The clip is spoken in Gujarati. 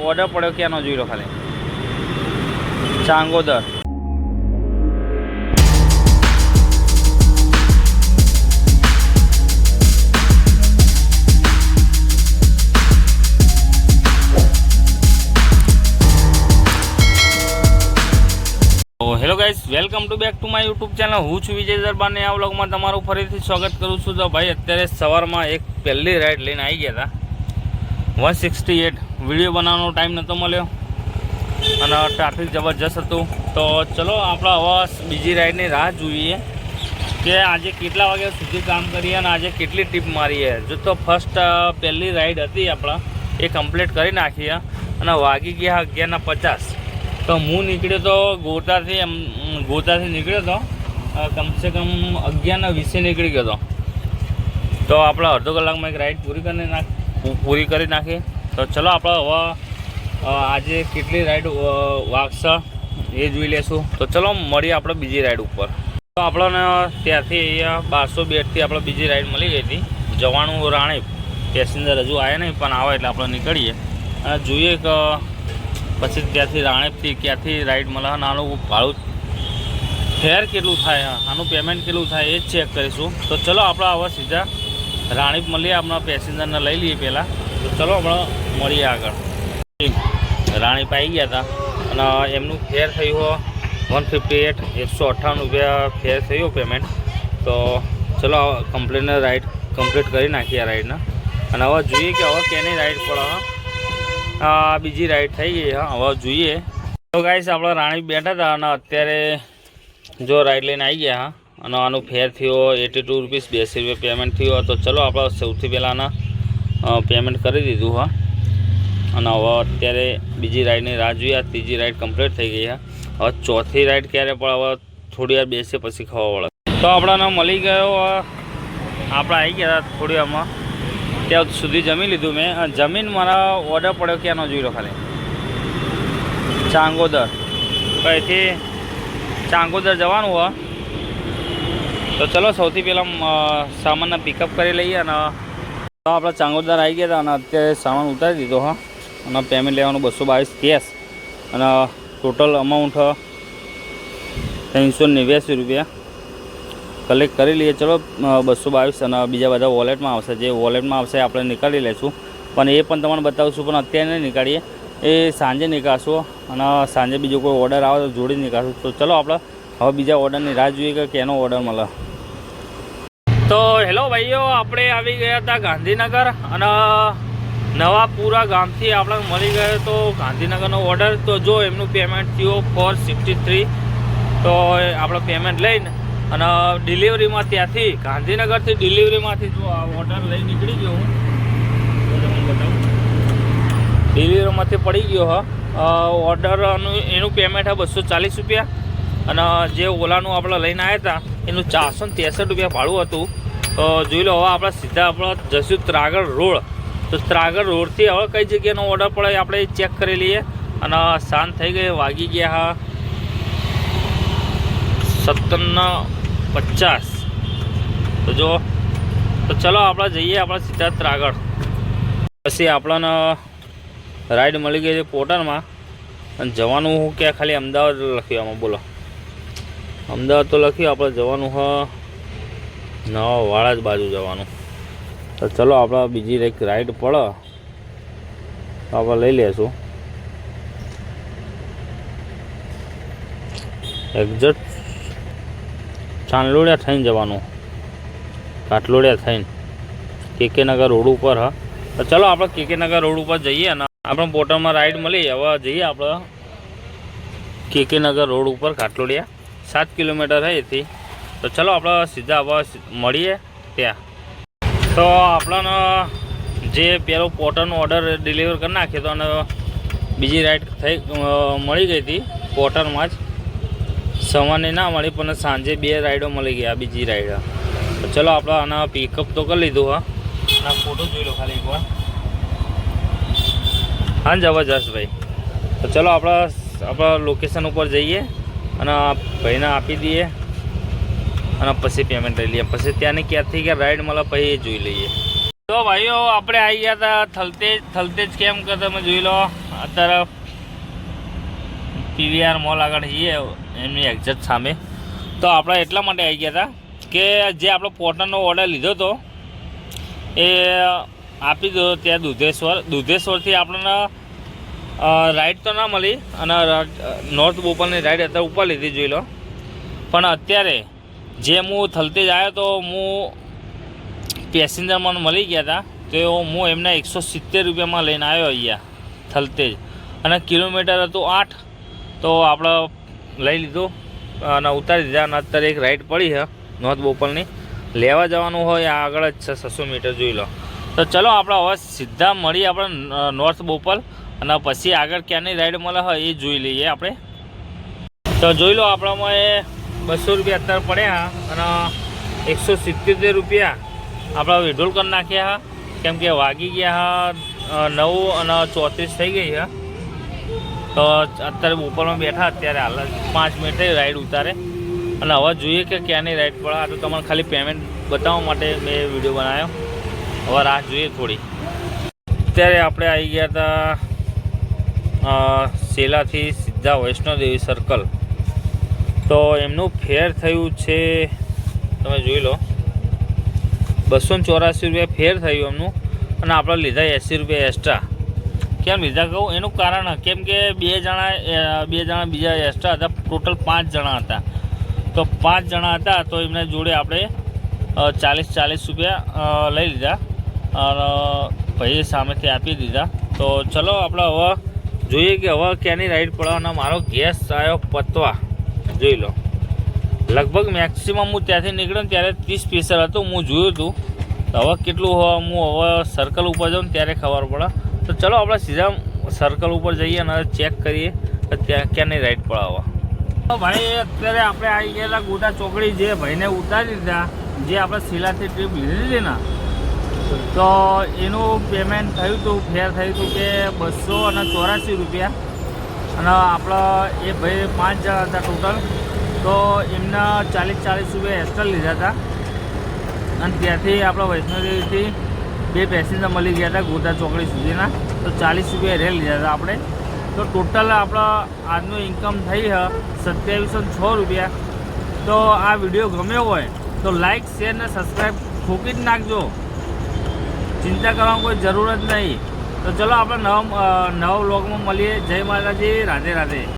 ઓર્ડર પડ્યો ક્યાંનો જોઈ લો ખાલી, Changodar. Hello guys, welcome to back to my YouTube channel. હું છું વિજય દરબારને આ વ્લોગમાં તમારું ફરીથી સ્વાગત કરું છું. તો ભાઈ અત્યારે સવારમાં એક પહેલી રાઈડ લઈને આવી ગયા હતા 168. વિડીયો બનાવવાનો ટાઈમ નહોતો મળ્યો અને ટ્રાફિક જબરજસ્ત હતું. તો ચલો આપણે હવે બીજી રાઈડની રાહ જોઈએ કે આજે કેટલા વાગ્યા સુધી કામ કરીએ અને આજે કેટલી ટીપ મારીએ. જો તો ફર્સ્ટ પહેલી રાઈડ હતી આપણા એ કમ્પ્લીટ કરી નાખીએ અને વાગી ગયા 11:50. તો હું નીકળ્યો તો ગોતાથી નીકળ્યો હતો કમસે કમ 11:20 નીકળી ગયો હતો. તો આપણે અડધો કલાકમાં એક રાઈડ પૂરી કરી નાખી. તો ચલો આપણે હવે આજે કેટલી રાઈડ વાગશે એ જોઈ લેશું. તો ચલો મળીએ આપણે બીજી રાઈડ ઉપર. તો આપણને ત્યાંથી અહીંયા 1202થી આપણે બીજી રાઈડ મળી ગઈ હતી. જવાનું રાણીપ. પેસેન્જર હજુ આવ્યા નહીં, પણ આવે એટલે આપણે નીકળીએ અને જોઈએ કે પછી ત્યાંથી રાણીપથી ક્યાંથી રાઈડ મળે અને આનું ભાડું ફેર કેટલું થાય, આનું પેમેન્ટ કેટલું થાય એ જ ચેક કરીશું. તો ચલો આપણે હવે સીધા રાણીપ મળીએ. આપણા પેસેન્જરને લઈ લઈએ પહેલાં. તો ચલો આપણે મળીએ આગળ. રાણીપ આવી ગયા હતા અને એમનું ફેર થયું 158, 158 રૂપિયા ફેર થયું પેમેન્ટ. તો ચલો રાઈડ કમ્પ્લીટ કરી નાખીએ આ રાઈડના અને હવે જોઈએ કે હવે કેની રાઈડ પડે. બીજી રાઈડ થઈ ગઈ. હવે જોઈએ. તો ગાઈસ આપણે રાણીપ બેઠા હતા અને અત્યારે જો રાઈડ લઈને આવી ગયા અને આનું ફેર થયો 82 રૂપીસ, 82 રૂપિયા પેમેન્ટ થયો. તો ચલો આપણે સૌથી પહેલાં પેમેન્ટ કરી દીધું અને હવે અત્યારે બીજી રાઈડની રાહ જોઈએ. ત્રીજી રાઈડ કમ્પ્લીટ થઈ ગઈ હવે ચોથી રાઈડ ક્યારે પણ હવે થોડી વાર બેસે પછી ખબર પડે. તો આપણને મળી ગયો. આપણે આવી ગયા હતા થોડી વારમાં. ત્યાં સુધી જમી લીધું મેં. જમીન મારા ઓર્ડર પડ્યો ક્યાંનો જોઈ લો ખાલી, ચાંગોદર. તો અહીંથી ચાંગોદર જવાનું હોય. તો ચલો સૌથી પહેલાં સામાનને પિકઅપ કરી લઈએ અને તો આપણે ચાંગોદર આવી ગયા હતા અને અત્યારે સામાન ઉતારી દીધો અને પેમેન્ટ લેવાનું 222 કેશ અને ટોટલ અમાઉન્ટ 389 રૂપિયા કલેક્ટ કરી લઈએ. ચલો 222 અને બીજા બધા વોલેટમાં આવશે. જે વોલેટમાં આવશે આપણે નીકાળી લઈશું, પણ એ પણ તમને બતાવશું. પણ અત્યારે નહીં નીકાળીએ, એ સાંજે નીકાળશું અને સાંજે બીજો કોઈ ઓર્ડર આવે તો જોડી નીકાળશું. તો ચલો આપણે હવે બીજા ઓર્ડરની રાહ જોઈએ કે કેનો ઓર્ડર મળે. તો હેલો ભાઈઓ, આપણે આવી ગયા હતા ગાંધીનગર અને નવાપુરા ગામથી આપણે મળી ગયો તો ગાંધીનગરનો ઓર્ડર. તો જો એમનું પેમેન્ટ થયું 463. તો આપણે પેમેન્ટ લઈને અને ડિલિવરીમાં ત્યાંથી ગાંધીનગરથી ડિલિવરીમાંથી જો આ ઓર્ડર લઈ નીકળી ગયો હું ડિલિવરીમાંથી પડી ગયો ઓર્ડરનું એનું પેમેન્ટ 240 રૂપિયા અને જે ઓલાનું આપણે લઈને આવ્યા હતા એનું 463 રૂપિયા ભાડું હતું. તો જોઈ લો. હવે આપણે સીધા જઈશું ત્રાગડ રોડ. તો ત્રાગડ રોડથી હવે કઈ જગ્યાનો ઓર્ડર પડે આપણે ચેક કરી લઈએ. અને સાંજ થઈ ગઈ, વાગી ગયા 17:50. તો જો તો ચલો આપણે જઈએ આપણે સીધા ત્રાગડ. પછી આપણને રાઈડ મળી ગઈ છે પોર્ટરમાં અને જવાનું હું ક્યાં ખાલી અમદાવાદ લખ્યું આમાં. બોલો અમદાવાદ તો લખ્યું, આપણે જવાનું નવાવાડા જ બાજુ જવાનું. તો ચલો આપણે બીજી એક રાઈડ પડે તો આપણે લઈ લઈશું. એક્ઝેક્ટ ચાંદલોડિયા થઈને જવાનું, કાટલોડિયા થઈને કેકે નગર રોડ ઉપર. તો ચલો આપણે કેકે નગર રોડ ઉપર જઈએ અને આપણે પોર્ટલમાં રાઈડ મળી. હવે જઈએ આપણે કેકે નગર રોડ ઉપર કાટલોડિયા 7 કિલોમીટર એથી. તો ચલો આપણે સીધા હવે મળીએ ત્યાં. તો આપણને જે પેલો પોર્ટરનો ઓર્ડર ડિલિવર કરી નાખ્યો હતો અને બીજી રાઈડ મળી ગઈ હતી પોર્ટરમાં જ. સવારની ના મળી પણ સાંજે 2 રાઈડો મળી ગયા બીજી રાઈડ. તો ચલો આપણે આના પિકઅપ તો કરી લીધું. આ ફોટો જોઈ લો ખાલી એકવાર. હા જબરજસ્ત ભાઈ. તો ચલો આપણા લોકેશન ઉપર જઈએ અને ભાઈને આપી દઈએ અને પછી પેમેન્ટ લઈ લઈએ. પછી ત્યાંની ક્યાંથી કે રાઈડ મળે પછી એ જોઈ લઈએ. તો ભાઈઓ આપણે આવી ગયા હતા થલતેજ કેમ કે તમે જોઈ લો અત્યારે પીવીઆર મોલ આગળ જઈએ એમની એક્ઝેક્ટ સામે. તો આપણે એટલા માટે આવી ગયા હતા કે જે આપણો પોટરનો ઓર્ડર લીધો હતો એ આપી દો ત્યાં દુધેશ્વરથી આપણને રાઈડ તો ના મળી અને નોર્થ બોપલની રાઈડ અત્યારે ઉપર લીધી જોઈ લો. પણ અત્યારે જે હું થલતેજ આવ્યો તો હું પેસેન્જર મને મળી ગયા હતા તો હું એમને 170 રૂપિયામાં લઈને આવ્યો અહીંયા થલતેજ અને કિલોમીટર હતું 8. તો આપણે લઈ લીધું અને ઉતારી દીધા અને અત્યારે એક રાઈડ પડી છે નોર્થ બોપલની લેવા જવાનું હોય આગળ જ છે 600 મીટર જોઈ લો. તો ચલો આપણે હવે સીધા મળીએ આપણે નોર્થ બોપલ અને પછી આગળ ક્યાંની રાઈડ મળે હોય એ જોઈ લઈએ આપણે. તો જોઈ લો આપણામાં એ 200 રૂપિયા અત્યારે પડ્યા અને 177 રૂપિયા આપણા વિડ્રોલ કરી નાખ્યા કેમ કે વાગી ગયા 9 અને 34 થઈ ગઈ છે. તો અત્યારે બોપલમાં બેઠા અત્યારે હાલ 5 મિનિટે રાઈડ ઉતારે અને હવે જોઈએ કે ક્યાંની રાઈડ પડે. આ તો તમારે ખાલી પેમેન્ટ બતાવવા માટે મેં વિડીયો બનાવ્યો. હવે રાહ જોઈએ થોડી. અત્યારે આપણે આવી ગયા હતા સેલાથી સીધા વૈષ્ણોદેવી સર્કલ. તો એમનું ફેર થયું છે તમે જોઈ લો 284 રૂપિયા ફેર થયું એમનું અને આપણે લીધા 80 રૂપિયા એક્સ્ટ્રા. કેમ લીધા કહું એનું કારણ કેમ કે બે જણા બીજા એક્સ્ટ્રા હતા. ટોટલ 5 જણા હતા. તો 5 જણા હતા તો એમને જોડે આપણે 40 રૂપિયા લઈ લીધા અને ભાઈએ સામેથી આપી દીધા. તો ચલો આપણે હવે જોઈએ કે હવે ક્યાંની રાઈડ પડવાના. મારો ગેસ આવ્યો પતવા જોઈ લો. લગભગ મેક્સિમમ હું ત્યાંથી નીકળ્યો ને ત્યારે 30 પીસર હતું હું જોયું હતું. તો હવે કેટલું હું હવે સર્કલ ઉપર જાઉં ત્યારે ખબર પડે. તો ચલો આપણે સીધા સર્કલ ઉપર જઈએ અને ચેક કરીએ કે ત્યાં ક્યાંની રાઈડ પડાવવા. ભાઈ અત્યારે આપણે આવી ગયેલા ગોટા ચોકડી જે ભાઈને ઉતારી દીધા જે આપણે શિલાથી ટ્રીપ લીધી હતી ને તો એનું પેમેન્ટ થયું હતું ફેર થયું હતું કે 284 રૂપિયા અને આપણે એ ભાઈ 5 જણા હતા ટોટલ. તો એમના 40 રૂપિયા એક્સ્ટ્રા લીધા હતા અને ત્યાંથી આપણે વૈષ્ણોદેવીથી 2 પેસેન્જર મળી ગયા હતા ગોટા ચોકડી સુધીના. તો 40 રૂપિયા રેલ લીધા હતા આપણે. તો ટોટલ આપણા આજનું ઇન્કમ થઈ છે 2706 રૂપિયા. તો આ વિડીયો ગમ્યો હોય તો લાઇક શેર ને સબસ્ક્રાઈબ ઠોકી જ નાખજો. ચિંતા કરવાની કોઈ જરૂર જ નહીં. તો ચલો આપણે નવા વ્લોગમાં મળીએ. જય માતાજી, રાધે રાધે.